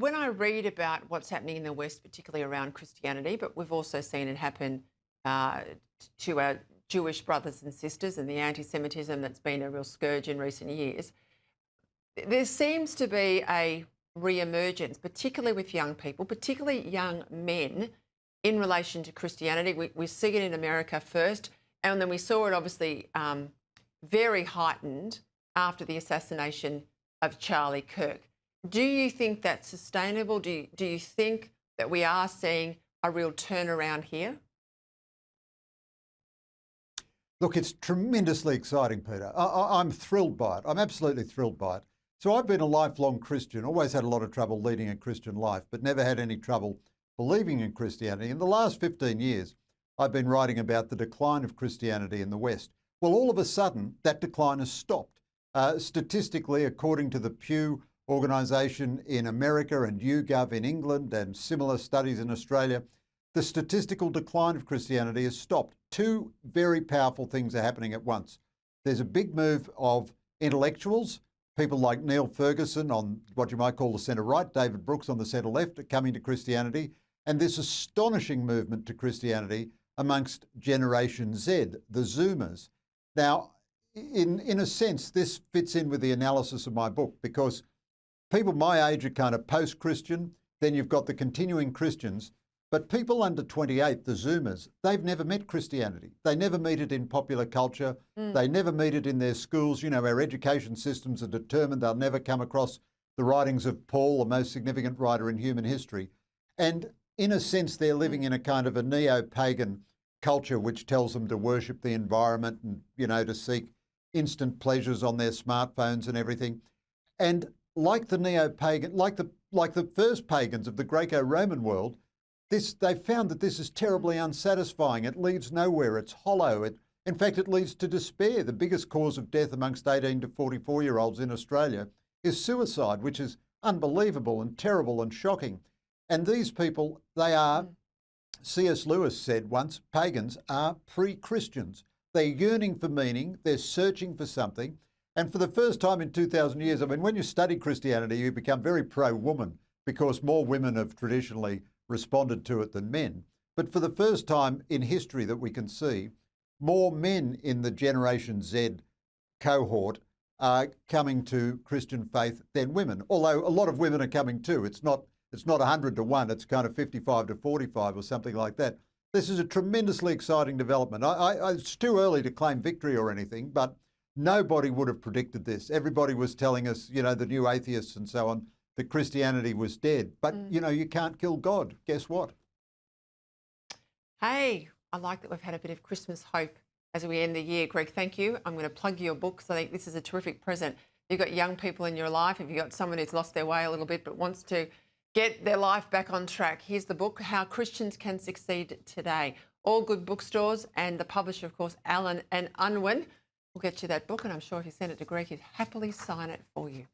when I read about what's happening in the West, particularly around Christianity, but we've also seen it happen uh, to our Jewish brothers and sisters and the anti-Semitism that's been a real scourge in recent years, there seems to be a re-emergence, particularly with young people, particularly young men, in relation to Christianity. We see it in America first, and then we saw it obviously very heightened after the assassination of Charlie Kirk. Do you think that's sustainable? Do you think that we are seeing a real turnaround here? Look, it's tremendously exciting, Peter. I'm thrilled by it. I'm absolutely thrilled by it. So I've been a lifelong Christian, always had a lot of trouble leading a Christian life, but never had any trouble believing in Christianity. In the last 15 years, I've been writing about the decline of Christianity in the West. Well, all of a sudden, that decline has stopped. Statistically, according to the Pew organisation in America and YouGov in England and similar studies in Australia, the statistical decline of Christianity has stopped. Two very powerful things are happening at once. There's a big move of intellectuals, people like Neil Ferguson on what you might call the centre-right, David Brooks on the centre-left, are coming to Christianity, and this astonishing movement to Christianity amongst Generation Z, the Zoomers. Now, in a sense, this fits in with the analysis of my book, because people my age are kind of post-Christian, then you've got the continuing Christians, but people under 28, the Zoomers, they've never met Christianity. They never meet it in popular culture. They never meet it in their schools. You know, our education systems are determined they'll never come across the writings of Paul, the most significant writer in human history. And in a sense, they're living in a kind of a neo-pagan culture which tells them to worship the environment and, you know, to seek instant pleasures on their smartphones and everything. And like the neo-pagan, like the first pagans of the Greco-Roman world, they found that this is terribly unsatisfying. It leads nowhere. It's hollow. In fact, it leads to despair. The biggest cause of death amongst 18 to 44-year-olds in Australia is suicide, which is unbelievable and terrible and shocking. And these people, they are, C.S. Lewis said once, pagans are pre-Christians. They're yearning for meaning. They're searching for something. And for the first time in 2,000 years, I mean, when you study Christianity, you become very pro-woman, because more women have traditionally responded to it than men. But for the first time in history that we can see, more men in the Generation Z cohort are coming to Christian faith than women, although a lot of women are coming too. It's not 100 to 1, it's kind of 55 to 45 or something like that. This is a tremendously exciting development. It's too early to claim victory or anything, but nobody would have predicted this. Everybody was telling us, you know, the new atheists and so on, that Christianity was dead. But, you know, you can't kill God. Guess what? Hey, I like that we've had a bit of Christmas hope as we end the year. Greg, thank you. I'm going to plug your books. I think this is a terrific present. You've got young people in your life. If you've got someone who's lost their way a little bit but wants to get their life back on track, here's the book, How Christians Can Succeed Today. All good bookstores, and the publisher, of course, Allen and Unwin, will get you that book, and I'm sure if you send it to Greg, he'd happily sign it for you.